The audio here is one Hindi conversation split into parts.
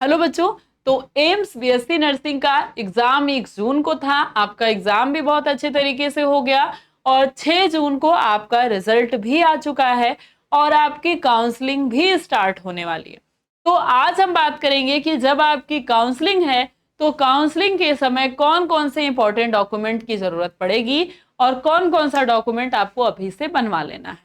हेलो बच्चों। तो एम्स बीएससी नर्सिंग का एग्जाम 1 जून को था। आपका एग्जाम भी बहुत अच्छे तरीके से हो गया और 6 जून को आपका रिजल्ट भी आ चुका है और आपकी काउंसलिंग भी स्टार्ट होने वाली है। तो आज हम बात करेंगे कि जब आपकी काउंसलिंग है तो काउंसलिंग के समय कौन कौन से इंपॉर्टेंट डॉक्यूमेंट की जरूरत पड़ेगी और कौन कौन सा डॉक्यूमेंट आपको अभी से बनवा लेना है।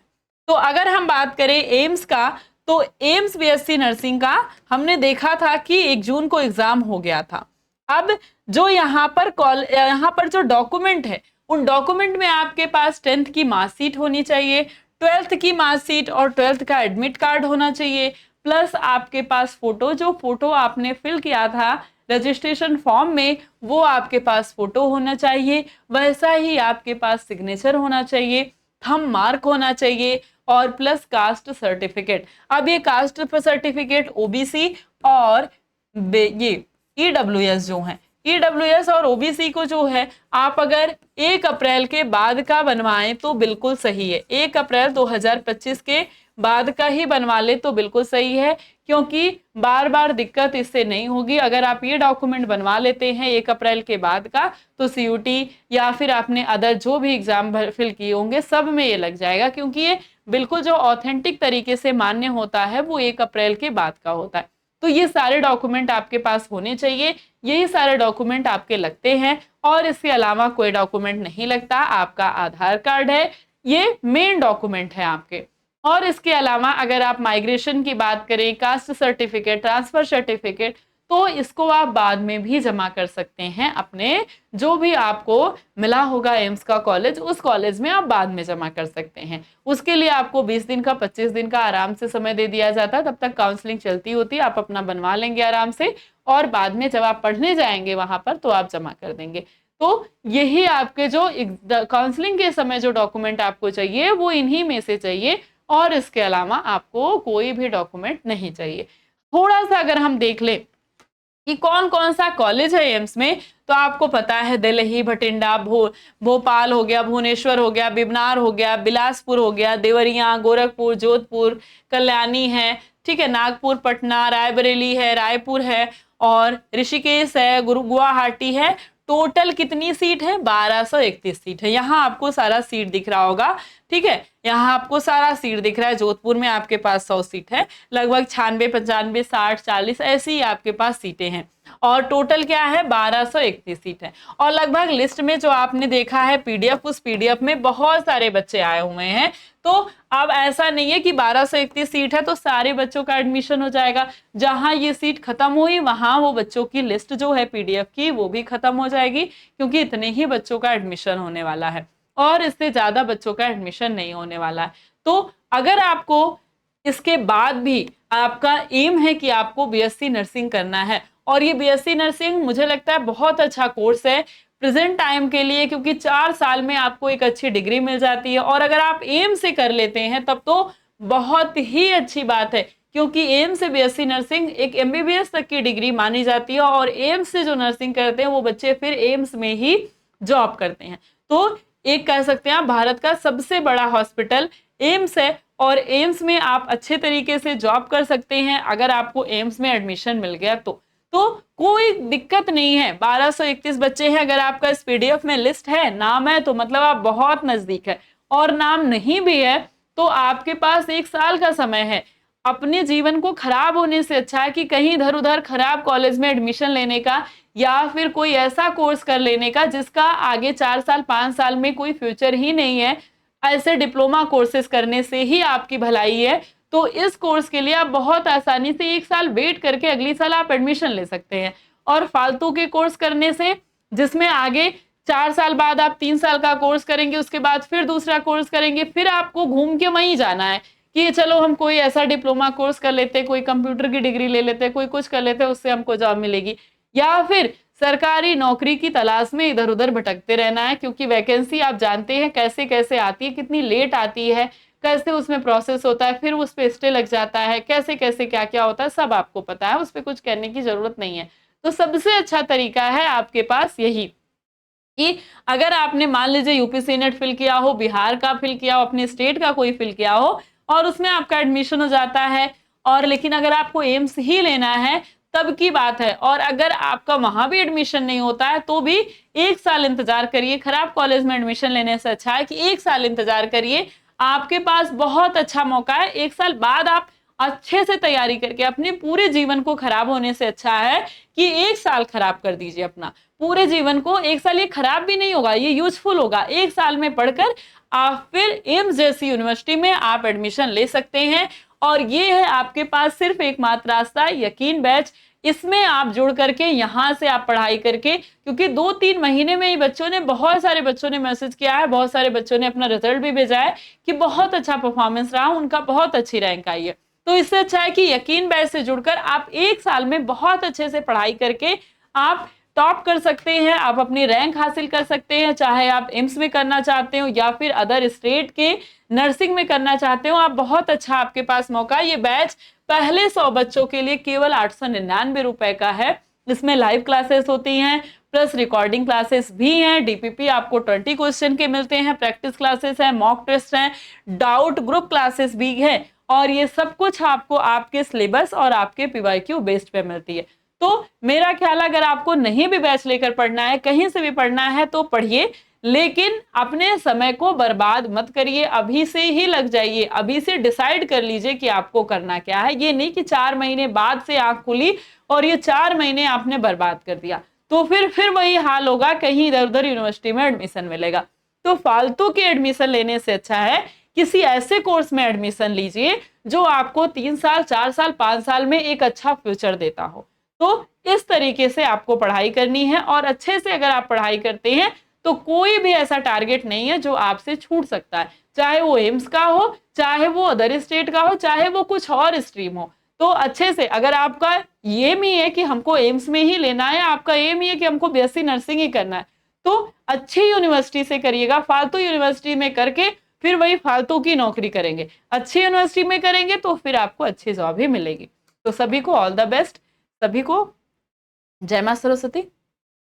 तो अगर हम बात करें एम्स का, तो एम्स बीएससी नर्सिंग का हमने देखा था कि 1 जून को एग्जाम हो गया था। अब जो यहाँ पर जो डॉक्यूमेंट है, उन डॉक्यूमेंट में आपके पास 10th की मार्कशीट होनी चाहिए, 12th की मार्कशीट और 12th का एडमिट कार्ड होना चाहिए, प्लस आपके पास फोटो, जो फोटो आपने फिल किया था रजिस्ट्रेशन फॉर्म में, वो आपके पास फोटो होना चाहिए। वैसा ही आपके पास सिग्नेचर होना चाहिए, थंब मार्क होना चाहिए और प्लस कास्ट सर्टिफिकेट। अब ये कास्ट सर्टिफिकेट ओबीसी और ये ईडब्ल्यूएस जो है, ईडब्ल्यूएस और ओबीसी को जो है आप अगर 1 अप्रैल के बाद का बनवाएं तो बिल्कुल सही है। 1 अप्रैल 2025 के बाद का ही बनवा ले तो बिल्कुल सही है, क्योंकि बार बार दिक्कत इससे नहीं होगी। अगर आप ये डॉक्यूमेंट बनवा लेते हैं 1 अप्रैल के बाद का, तो सीयूटी या फिर आपने अदर जो भी एग्जाम फिल किए होंगे सब में ये लग जाएगा, क्योंकि ये बिल्कुल जो ऑथेंटिक तरीके से मान्य होता है वो 1 अप्रैल के बाद का होता है। तो ये सारे डॉक्यूमेंट आपके पास होने चाहिए, यही सारे डॉक्यूमेंट आपके लगते हैं और इसके अलावा कोई डॉक्यूमेंट नहीं लगता। आपका आधार कार्ड है, ये मेन डॉक्यूमेंट है आपके। और इसके अलावा अगर आप माइग्रेशन की बात करें, कास्ट सर्टिफिकेट, ट्रांसफर सर्टिफिकेट, तो इसको आप बाद में भी जमा कर सकते हैं। अपने जो भी आपको मिला होगा एम्स का कॉलेज, उस कॉलेज में आप बाद में जमा कर सकते हैं। उसके लिए आपको 20 दिन का 25 दिन का आराम से समय दे दिया जाता है, तब तक काउंसलिंग चलती होती है। आप अपना बनवा लेंगे आराम से और बाद में जब आप पढ़ने जाएंगे वहां पर तो आप जमा कर देंगे। तो यही आपके जो काउंसलिंग के समय जो डॉक्यूमेंट आपको चाहिए वो इन्हीं में से चाहिए और इसके अलावा आपको कोई भी डॉक्यूमेंट नहीं चाहिए। थोड़ा सा अगर हम देख ले कि कौन कौन सा कॉलेज है एम्स में, तो आपको पता है दिल्ली, भटिंडा, भोपाल हो गया, भुवनेश्वर हो गया, बिबनार हो गया, बिलासपुर हो गया, देवरिया, गोरखपुर, जोधपुर, कल्याणी है, ठीक है, नागपुर, पटना, रायबरेली है, रायपुर है और ऋषिकेश है, गुवाहाटी है। टोटल कितनी सीट है? 1231 सीट है। यहाँ आपको सारा सीट दिख रहा होगा, ठीक है, यहाँ आपको सारा सीट दिख रहा है। जोधपुर में आपके पास 100 सीट है, लगभग 96, 95, 60, 40 ऐसी ही आपके पास सीटें हैं और टोटल क्या है? 1231 सीट है। और लगभग लिस्ट में जो आपने देखा है पीडीएफ, उस पीडीएफ में बहुत सारे बच्चे आए हुए हैं। तो अब ऐसा नहीं है कि 1231 सीट है तो सारे बच्चों का एडमिशन हो जाएगा। जहां ये सीट खत्म हुई वहां वो बच्चों की लिस्ट जो है पीडीएफ की वो भी खत्म हो जाएगी, क्योंकि इतने ही बच्चों का एडमिशन होने वाला है और इससे ज्यादा बच्चों का एडमिशन नहीं होने वाला है। तो अगर आपको इसके बाद भी आपका एम है कि आपको बीएससी नर्सिंग करना है, और ये बीएससी नर्सिंग मुझे लगता है बहुत अच्छा कोर्स है प्रेजेंट टाइम के लिए, क्योंकि 4 साल में आपको एक अच्छी डिग्री मिल जाती है और अगर आप एम से कर लेते हैं तब तो बहुत ही अच्छी बात है, क्योंकि एम से बीएससी नर्सिंग एक एमबीबीएस तक की डिग्री मानी जाती है और एम्स से जो नर्सिंग करते हैं वो बच्चे फिर एम्स में ही जॉब करते हैं। तो एक कह सकते हैं भारत का सबसे बड़ा हॉस्पिटल एम्स है और एम्स में आप अच्छे तरीके से जॉब कर सकते हैं अगर आपको एम्स में एडमिशन मिल गया तो कोई दिक्कत नहीं है। 1231 बच्चे हैं, अगर आपका इस पीडीएफ में लिस्ट है, नाम है, तो मतलब आप बहुत नजदीक है, और नाम नहीं भी है तो आपके पास 1 साल का समय है। अपने जीवन को खराब होने से अच्छा है कि कहीं इधर उधर खराब कॉलेज में एडमिशन लेने का या फिर कोई ऐसा कोर्स कर लेने का जिसका आगे 4 साल 5 साल में कोई फ्यूचर ही नहीं है। ऐसे डिप्लोमा कोर्सेज करने से ही आपकी भलाई है। तो इस कोर्स के लिए आप बहुत आसानी से 1 साल वेट करके अगली साल आप एडमिशन ले सकते हैं, और फालतू के कोर्स करने से जिसमें आगे 4 साल बाद आप 3 साल का कोर्स करेंगे, उसके बाद फिर दूसरा कोर्स करेंगे, फिर आपको घूम के वहीं जाना है कि चलो हम कोई ऐसा डिप्लोमा कोर्स कर लेते, कोई कंप्यूटर की डिग्री ले लेते, कोई कुछ कर लेते, उससे हमको जॉब मिलेगी, या फिर सरकारी नौकरी की तलाश में इधर उधर भटकते रहना है, क्योंकि वैकेंसी आप जानते हैं कैसे कैसे आती है, कितनी लेट आती है, कैसे उसमें प्रोसेस होता है, फिर उस पे स्टे लग जाता है, कैसे कैसे क्या क्या होता है सब आपको पता है, उस पर कुछ कहने की जरूरत नहीं है। तो सबसे अच्छा तरीका है आपके पास यही कि अगर आपने मान लीजिए यूपीसी नेट फिल किया हो, बिहार का फिल किया हो, अपने स्टेट का कोई फिल किया हो और उसमें आपका एडमिशन हो जाता है, और लेकिन अगर आपको एम्स ही लेना है तब की बात है। और अगर आपका वहां भी एडमिशन नहीं होता है तो भी 1 साल इंतजार करिए। खराब कॉलेज में एडमिशन लेने से अच्छा है कि 1 साल इंतजार करिए, आपके पास बहुत अच्छा मौका है। 1 साल बाद आप अच्छे से तैयारी करके, अपने पूरे जीवन को खराब होने से अच्छा है कि 1 साल खराब कर दीजिए अपना पूरे जीवन को। 1 साल ये खराब भी नहीं होगा, ये यूजफुल होगा। 1 साल में पढ़कर आप फिर एम्स जैसी यूनिवर्सिटी में आप एडमिशन ले सकते हैं। और ये है आपके पास सिर्फ एकमात्र रास्ता, यकीन बैच। इसमें आप जुड़ करके यहां से आप पढ़ाई करके, क्योंकि 2-3 महीने में ही बच्चों ने, बहुत सारे बच्चों ने मैसेज किया है, बहुत सारे बच्चों ने अपना रिजल्ट भी भेजा है कि बहुत अच्छा परफॉर्मेंस रहा, उनका बहुत अच्छी रैंक आई है। तो इससे अच्छा है कि यकीन बैच से जुड़कर आप 1 साल में बहुत अच्छे से पढ़ाई करके आप टॉप कर सकते हैं, आप अपनी रैंक हासिल कर सकते हैं। चाहे आप एम्स में करना चाहते हो या फिर अदर स्टेट के नर्सिंग में करना चाहते हो, आप बहुत अच्छा आपके पास मौका। ये बैच पहले 100 बच्चों के लिए केवल 899 रुपए का है। इसमें लाइव क्लासेस होती हैं, प्लस रिकॉर्डिंग क्लासेस भी हैं, डीपीपी आपको 20 क्वेश्चन के मिलते हैं, प्रैक्टिस क्लासेस हैं, मॉक टेस्ट हैं, डाउट ग्रुप क्लासेस भी है। और ये सब कुछ आपको आपके सिलेबस और आपके पीवाईक्यू बेस्ड पे मिलती है। तो मेरा ख्याल, अगर आपको नहीं भी बैच लेकर पढ़ना है, कहीं से भी पढ़ना है तो पढ़िए, लेकिन अपने समय को बर्बाद मत करिए। अभी से ही लग जाइए, अभी से डिसाइड कर लीजिए कि आपको करना क्या है। ये नहीं कि 4 महीने बाद से आंख खुली और ये 4 महीने आपने बर्बाद कर दिया, तो फिर वही हाल होगा, कहीं इधर उधर यूनिवर्सिटी में एडमिशन मिलेगा। तो फालतू के एडमिशन लेने से अच्छा है किसी ऐसे कोर्स में एडमिशन लीजिए जो आपको 3 साल, 4 साल, 5 साल में एक अच्छा फ्यूचर देता हो। तो इस तरीके से आपको पढ़ाई करनी है, और अच्छे से अगर आप पढ़ाई करते हैं तो कोई भी ऐसा टारगेट नहीं है जो आपसे छूट सकता है, चाहे वो एम्स का हो, चाहे वो अदर स्टेट का हो, चाहे वो कुछ और स्ट्रीम हो। तो अच्छे से, अगर आपका एम ही है कि हमको एम्स में ही लेना है, आपका एम ही है कि हमको बीएससी नर्सिंग ही करना है, तो अच्छी यूनिवर्सिटी से करिएगा। फालतू यूनिवर्सिटी में करके फिर वही फालतू की नौकरी करेंगे। अच्छी यूनिवर्सिटी में करेंगे तो फिर आपको अच्छी जॉब ही मिलेगी। तो सभी को ऑल द बेस्ट, सभी को जय मां सरस्वती।